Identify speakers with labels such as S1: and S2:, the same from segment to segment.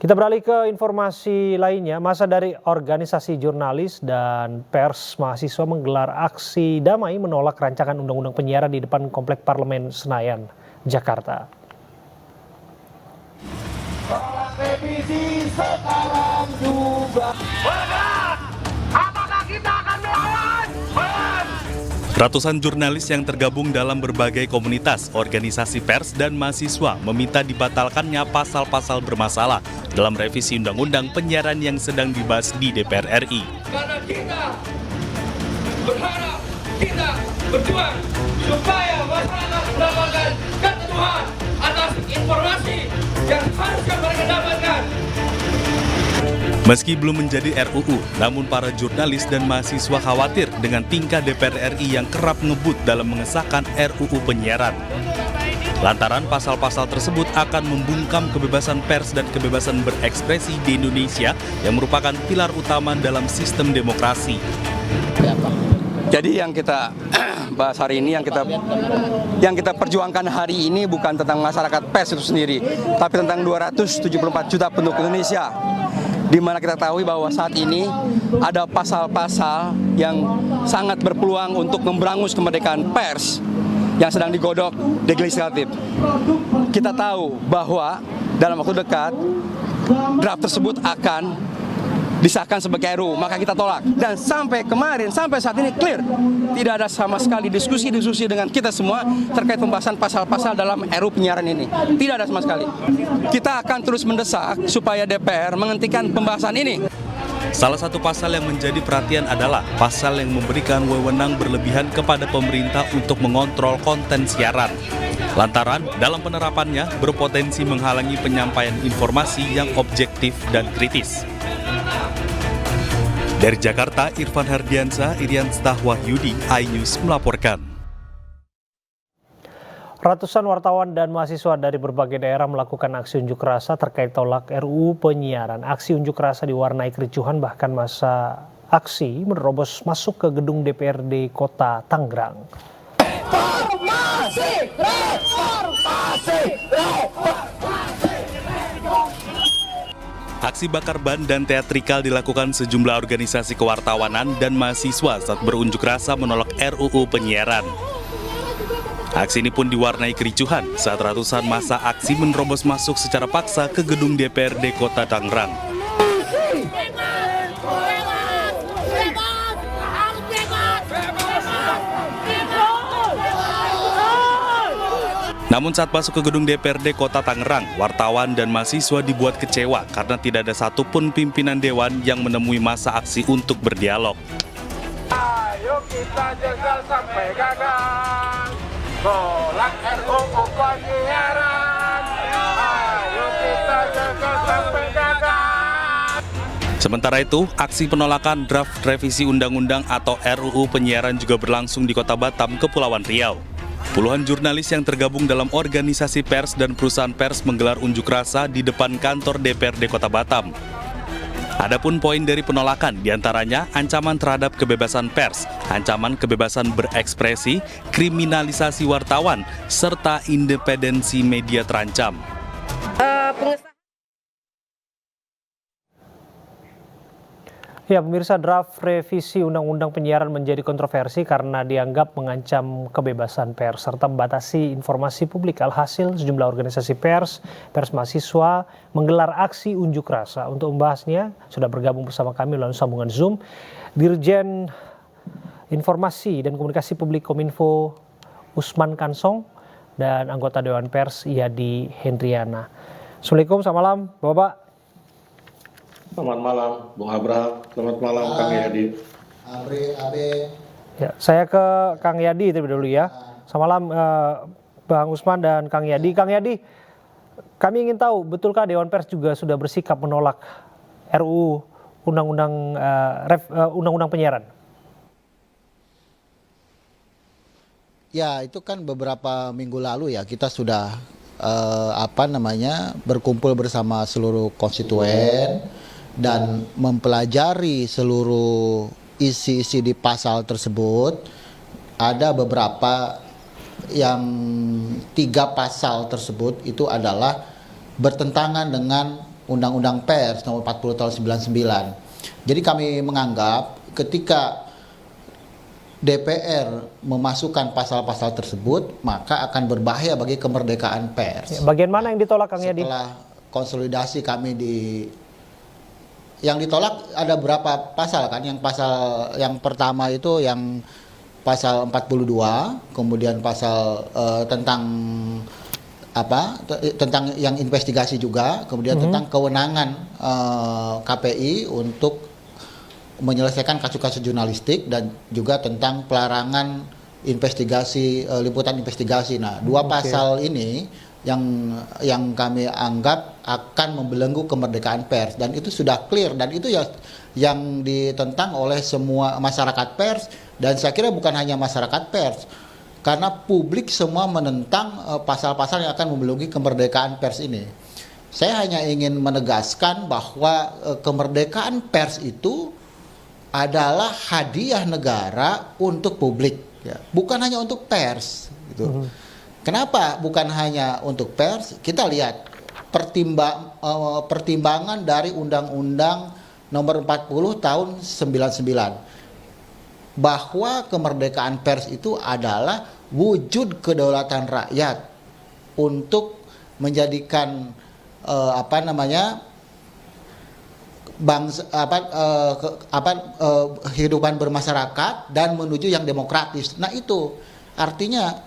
S1: Kita beralih ke informasi lainnya. Masa dari organisasi jurnalis dan pers mahasiswa menggelar aksi damai menolak rancangan undang-undang penyiaran di depan Komplek Parlemen Senayan, Jakarta.
S2: Revisi sekarang juga. Apakah kita akan melawan?
S3: Ratusan jurnalis yang tergabung dalam berbagai komunitas, organisasi pers, dan mahasiswa meminta dibatalkannya pasal-pasal bermasalah dalam revisi Undang-Undang Penyiaran yang sedang dibahas di DPR RI.
S2: Karena kita berharap, kita berjuang supaya masyarakat mendapatkan keteduhan atas informasi yang harusnya mereka dapatkan.
S3: Meski belum menjadi RUU, namun para jurnalis dan mahasiswa khawatir dengan tingkah DPR RI yang kerap ngebut dalam mengesahkan RUU penyiaran. Lantaran pasal-pasal tersebut akan membungkam kebebasan pers dan kebebasan berekspresi di Indonesia yang merupakan pilar utama dalam sistem demokrasi.
S4: Jadi yang kita bahas hari ini, yang kita perjuangkan hari ini bukan tentang masyarakat pers itu sendiri, tapi tentang 274 juta penduduk Indonesia. Di mana kita tahu bahwa saat ini ada pasal-pasal yang sangat berpeluang untuk memberangus kemerdekaan pers yang sedang digodok di legislatif. Kita tahu bahwa dalam waktu dekat draft tersebut akan disahkan sebagai RUU, maka kita tolak. Dan sampai kemarin, sampai saat ini clear, tidak ada sama sekali diskusi dengan kita semua terkait pembahasan pasal-pasal dalam RUU penyiaran ini. Tidak ada sama sekali. Kita akan terus mendesak supaya DPR menghentikan pembahasan ini.
S3: Salah satu pasal yang menjadi perhatian adalah pasal yang memberikan wewenang berlebihan kepada pemerintah untuk mengontrol konten siaran. Lantaran dalam penerapannya berpotensi menghalangi penyampaian informasi yang objektif dan kritis. Dari Jakarta, Irfan Herdiansyah, Irian Wahyudi, iNews melaporkan.
S1: Ratusan wartawan dan mahasiswa dari berbagai daerah melakukan aksi unjuk rasa terkait tolak RUU penyiaran. Aksi unjuk rasa diwarnai kericuhan, bahkan masa aksi menerobos masuk ke gedung DPRD Kota Tangerang.
S2: Reformasi, reformasi, reformasi.
S3: Aksi bakar ban dan teatrikal dilakukan sejumlah organisasi kewartawanan dan mahasiswa saat berunjuk rasa menolak RUU penyiaran. Aksi ini pun diwarnai kericuhan saat ratusan massa aksi menerobos masuk secara paksa ke gedung DPRD Kota Tangerang. Namun saat masuk ke gedung DPRD Kota Tangerang, wartawan dan mahasiswa dibuat kecewa karena tidak ada satupun pimpinan dewan yang menemui massa aksi untuk berdialog.
S2: Ayo kita jegal sampai gagal, tolak RUU penyiaran. Ayo kita jegal sampai gagal.
S3: Sementara itu, aksi penolakan draft revisi undang-undang atau RUU penyiaran juga berlangsung di Kota Batam, Kepulauan Riau. Puluhan jurnalis yang tergabung dalam organisasi pers dan perusahaan pers menggelar unjuk rasa di depan kantor DPRD Kota Batam. Adapun poin dari penolakan diantaranya ancaman terhadap kebebasan pers, ancaman kebebasan berekspresi, kriminalisasi wartawan, serta independensi media terancam.
S1: Ya, pemirsa, draft revisi Undang-Undang Penyiaran menjadi kontroversi karena dianggap mengancam kebebasan pers serta membatasi informasi publik. Alhasil, sejumlah organisasi pers mahasiswa menggelar aksi unjuk rasa. Untuk membahasnya, sudah bergabung bersama kami melalui sambungan Zoom, Dirjen Informasi dan Komunikasi Publik Kominfo Usman Kansong dan anggota Dewan Pers Yadi Hendriana. Assalamualaikum, selamat malam, Bapak.
S5: Selamat malam, Bung Abraham. Selamat malam, Kang Yadi.
S1: Ya, saya ke Kang Yadi terlebih dahulu ya. Selamat malam, Bang Usman dan Kang Yadi. Kang Yadi, kami ingin tahu, betulkah Dewan Pers juga sudah bersikap menolak RUU Undang-Undang Penyiaran?
S6: Ya, itu kan beberapa minggu lalu ya kita sudah berkumpul bersama seluruh konstituen dan mempelajari seluruh isi-isi di pasal tersebut. Ada beberapa yang 3 pasal tersebut itu adalah bertentangan dengan Undang-Undang Pers nomor 40 tahun 99. Jadi kami menganggap ketika DPR memasukkan pasal-pasal tersebut, maka akan berbahaya bagi kemerdekaan pers.
S1: Bagian mana yang ditolak, Kang Yadi?
S6: Setelah konsolidasi kami yang ditolak ada berapa pasal kan? Yang pasal yang pertama itu yang pasal 42, kemudian pasal tentang tentang yang investigasi juga, kemudian tentang kewenangan KPI untuk menyelesaikan kasus-kasus jurnalistik, dan juga tentang pelarangan investigasi, liputan investigasi. Nah, dua pasal ini yang kami anggap akan membelenggu kemerdekaan pers, dan itu sudah clear, dan itu ya yang ditentang oleh semua masyarakat pers, dan saya kira bukan hanya masyarakat pers, karena publik semua menentang pasal-pasal yang akan membelenggu kemerdekaan pers ini. Saya hanya ingin menegaskan bahwa kemerdekaan pers itu adalah hadiah negara untuk publik, ya. Bukan hanya untuk pers, gitu. Kenapa bukan hanya untuk pers? Kita lihat pertimbangan dari Undang-Undang Nomor 40 Tahun 99, bahwa kemerdekaan pers itu adalah wujud kedaulatan rakyat untuk menjadikan kehidupan bermasyarakat dan menuju yang demokratis. Nah, itu artinya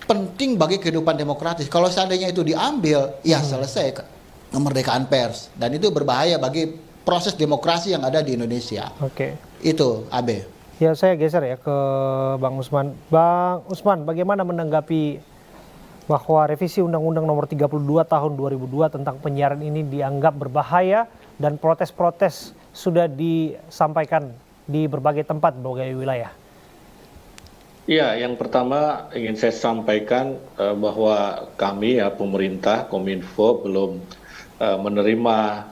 S6: penting bagi kehidupan demokratis. Kalau seandainya itu diambil, ya selesai kemerdekaan pers, dan itu berbahaya bagi proses demokrasi yang ada di Indonesia.
S1: Oke.
S6: Itu, Abe.
S1: Ya, saya geser ya ke Bang Usman. Bang Usman, bagaimana menanggapi bahwa revisi Undang-Undang Nomor 32 Tahun 2002 tentang penyiaran ini dianggap berbahaya, dan protes-protes sudah disampaikan di berbagai tempat, berbagai wilayah?
S5: Ya, yang pertama ingin saya sampaikan bahwa kami, ya, pemerintah, Kominfo belum menerima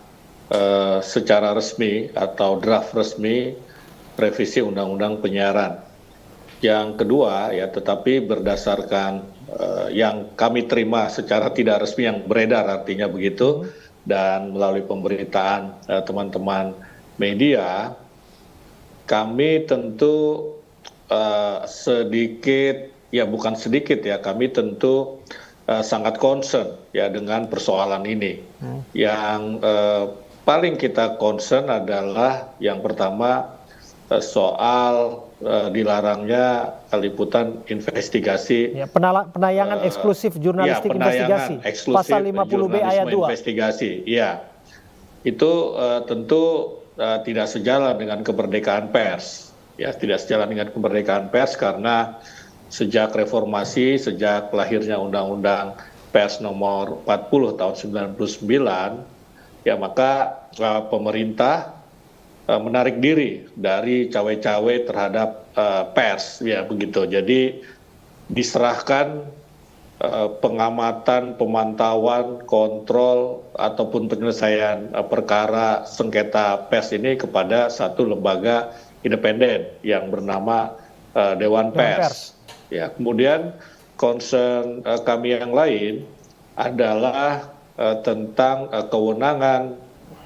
S5: secara resmi atau draft resmi revisi Undang-Undang Penyiaran. Yang kedua, ya, tetapi berdasarkan yang kami terima secara tidak resmi yang beredar, artinya begitu, dan melalui pemberitaan teman-teman media, kami tentu sedikit, ya bukan sedikit ya, kami tentu sangat concern ya dengan persoalan ini. Yang paling kita concern adalah yang pertama soal dilarangnya liputan investigasi.
S1: Ya, penayangan eksklusif jurnalistik
S5: ya,
S1: investigasi.
S5: Eksklusif
S1: Pasal 50B ayat 2.
S5: Investigasi, ya. Itu tentu tidak sejalan dengan kemerdekaan pers. Ya, tidak sejalan dengan kemerdekaan pers karena sejak reformasi, sejak lahirnya Undang-Undang Pers nomor 40 tahun 99, ya maka pemerintah menarik diri dari cawe-cawe terhadap pers, ya begitu. Jadi diserahkan pengamatan, pemantauan, kontrol ataupun penyelesaian perkara sengketa pers ini kepada satu lembaga independen yang bernama Dewan Pers. Ya, kemudian concern kami yang lain adalah tentang kewenangan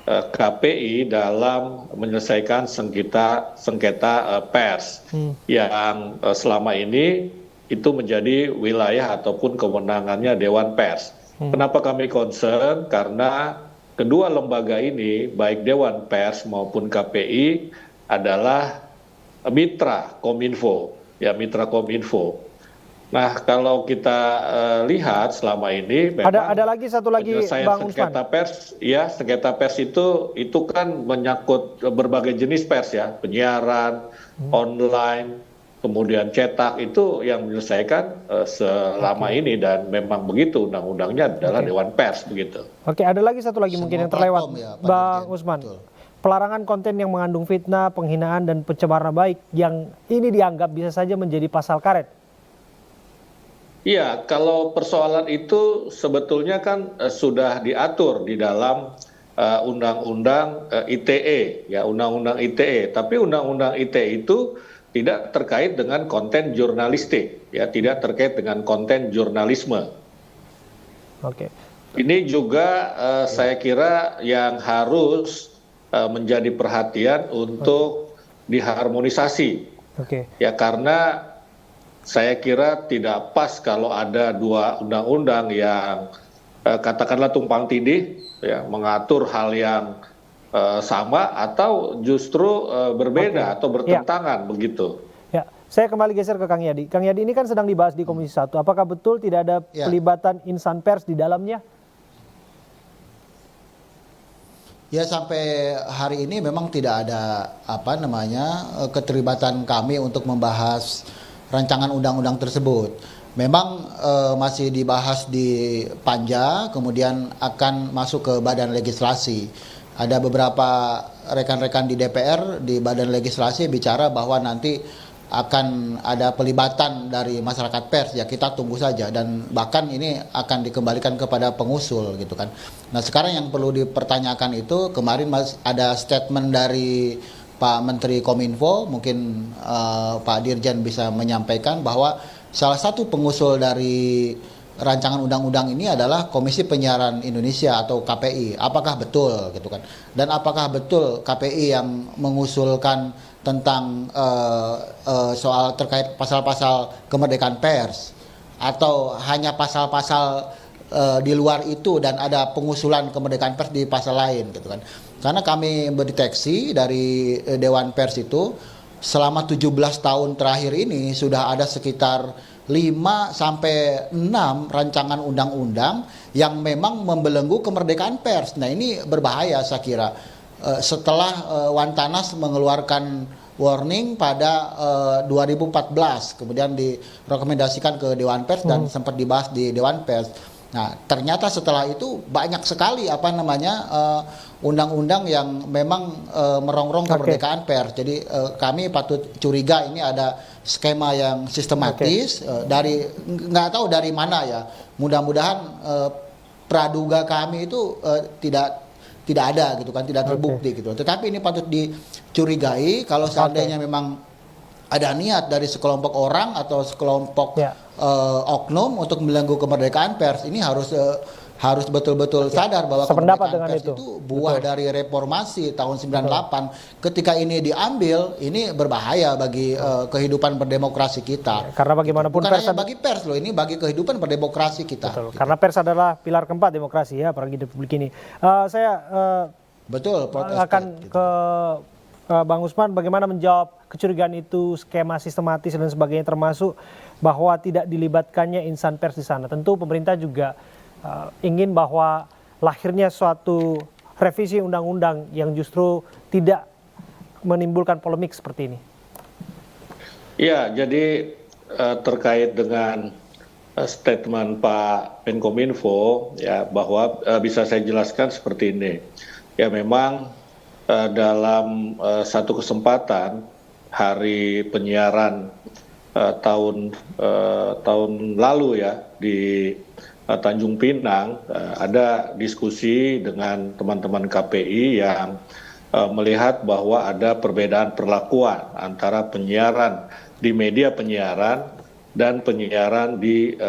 S5: KPI dalam menyelesaikan sengketa pers yang selama ini itu menjadi wilayah ataupun kewenangannya Dewan Pers. Kenapa kami concern? Karena kedua lembaga ini, baik Dewan Pers maupun KPI, adalah mitra Kominfo, ya mitra Kominfo. Nah, kalau kita lihat selama ini memang
S1: ada lagi satu lagi, Bang Usman.
S5: Sengketa pers, ya sengketa pers itu kan menyangkut berbagai jenis pers, ya, penyiaran, online, kemudian cetak, itu yang menyelesaikan selama ini, dan memang begitu undang-undangnya adalah Dewan Pers, begitu.
S1: Oke, ada lagi satu lagi mungkin yang terlewat,
S6: ya,
S1: Bang Usman.
S6: Betul.
S1: Pelarangan konten yang mengandung fitnah, penghinaan, dan pencemaran baik yang ini dianggap bisa saja menjadi pasal karet.
S5: Iya, kalau persoalan itu sebetulnya kan sudah diatur di dalam Undang-Undang ITE, ya Undang-Undang ITE. Tapi Undang-Undang ITE itu tidak terkait dengan konten jurnalistik, ya tidak terkait dengan konten jurnalisme.
S1: Oke.
S5: Ini juga saya kira yang harus menjadi perhatian untuk diharmonisasi.
S1: Oke.
S5: Ya karena saya kira tidak pas kalau ada dua undang-undang yang katakanlah tumpang tindih, ya, mengatur hal yang sama atau justru berbeda atau bertentangan begitu.
S1: Ya, saya kembali geser ke Kang Yadi. Kang Yadi, ini kan sedang dibahas di Komisi 1. Apakah betul tidak ada pelibatan insan pers di dalamnya?
S6: Ya, sampai hari ini memang tidak ada keterlibatan kami untuk membahas rancangan undang-undang tersebut. Memang masih dibahas di Panja, kemudian akan masuk ke Badan Legislasi. Ada beberapa rekan-rekan di DPR di Badan Legislasi bicara bahwa nanti akan ada pelibatan dari masyarakat pers, ya kita tunggu saja, dan bahkan ini akan dikembalikan kepada pengusul gitu kan. Nah, sekarang yang perlu dipertanyakan itu, kemarin ada statement dari Pak Menteri Kominfo, mungkin Pak Dirjen bisa menyampaikan bahwa salah satu pengusul dari rancangan undang-undang ini adalah Komisi Penyiaran Indonesia atau KPI. Apakah betul gitu kan? Dan apakah betul KPI yang mengusulkan tentang soal terkait pasal-pasal kemerdekaan pers, atau hanya pasal-pasal di luar itu dan ada pengusulan kemerdekaan pers di pasal lain gitu kan? Karena kami mendeteksi dari Dewan Pers itu selama 17 tahun terakhir ini sudah ada sekitar 5 sampai 6 rancangan undang-undang yang memang membelenggu kemerdekaan pers. Nah, ini berbahaya saya kira. Setelah Wantanas mengeluarkan warning pada 2014, kemudian direkomendasikan ke Dewan Pers dan sempat dibahas di Dewan Pers. Nah, ternyata setelah itu banyak sekali undang-undang yang memang merongrong kemerdekaan pers. Jadi kami patut curiga ini ada skema yang sistematis dari nggak tahu dari mana ya. Mudah-mudahan praduga kami itu tidak ada gitu kan, tidak terbukti gitu. Tetapi ini patut dicurigai kalau seandainya memang ada niat dari sekelompok orang atau sekelompok oknum untuk membelenggu kemerdekaan pers. Ini harus betul-betul sadar bahwa kemerdekaan pers itu buah dari reformasi tahun 98. Ketika ini diambil, ini berbahaya bagi kehidupan berdemokrasi kita.
S1: Karena bagaimanapun
S6: bukan
S1: pers
S6: hanya bagi pers loh, ini bagi kehidupan berdemokrasi kita.
S1: Betul. Karena pers adalah pilar keempat demokrasi ya, apalagi di Republik ini.
S6: Betul.
S1: Akan ke Bang Usman, bagaimana menjawab kecurigaan itu, skema sistematis dan sebagainya, termasuk bahwa tidak dilibatkannya insan pers di sana. Tentu pemerintah juga ingin bahwa lahirnya suatu revisi undang-undang yang justru tidak menimbulkan polemik seperti ini.
S5: Ya, jadi terkait dengan statement Pak Menkominfo, ya bahwa bisa saya jelaskan seperti ini. Ya memang dalam satu kesempatan hari penyiaran tahun lalu ya di Tanjung Pinang, ada diskusi dengan teman-teman KPI yang melihat bahwa ada perbedaan perlakuan antara penyiaran di media penyiaran dan penyiaran di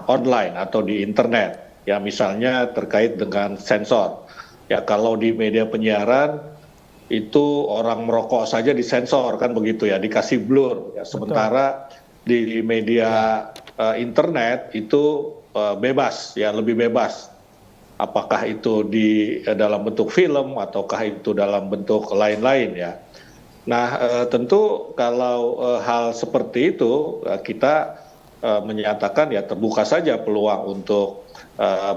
S5: online atau di internet. Ya misalnya terkait dengan sensor. Ya kalau di media penyiaran itu orang merokok saja disensor kan begitu ya, dikasih blur. Ya, sementara di media internet itu bebas, ya lebih bebas. Apakah itu di dalam bentuk film ataukah itu dalam bentuk lain-lain ya. Nah tentu kalau hal seperti itu kita menyatakan ya terbuka saja peluang untuk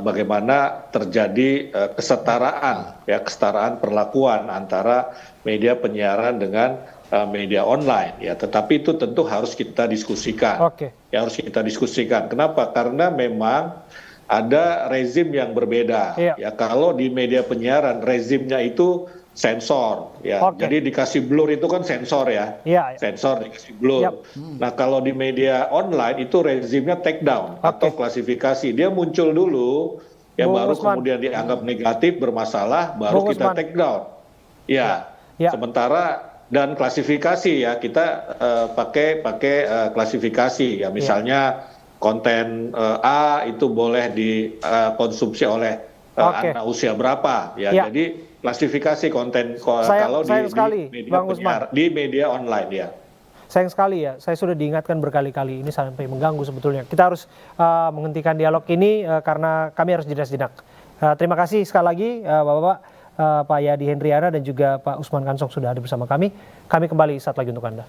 S5: bagaimana terjadi kesetaraan perlakuan antara media penyiaran dengan media online ya, tetapi itu tentu harus kita diskusikan. Ya harus kita diskusikan. Kenapa? Karena memang ada rezim yang berbeda. Ya kalau di media penyiaran rezimnya itu sensor ya. Jadi dikasih blur itu kan sensor ya. Sensor dikasih blur. Nah, kalau di media online itu rezimnya take down atau klasifikasi. Dia muncul dulu ya baru kemudian dianggap negatif bermasalah baru kita take down. Ya. Sementara dan klasifikasi ya kita pakai klasifikasi ya misalnya konten A itu boleh dikonsumsi oleh
S1: Oke.
S5: anak usia berapa ya.
S1: Ya.
S5: Jadi klasifikasi konten
S1: Sayang
S5: kalau
S1: sekali, Bang Usman.
S5: di media online ya.
S1: Sayang sekali ya, saya sudah diingatkan berkali-kali ini sampai mengganggu sebetulnya. Kita harus menghentikan dialog ini karena kami harus jeda sejenak. Terima kasih sekali lagi Bapak-Bapak, Pak Yadi Hendriana dan juga Pak Usman Kansong sudah hadir bersama kami. Kami kembali saat lagi untuk Anda.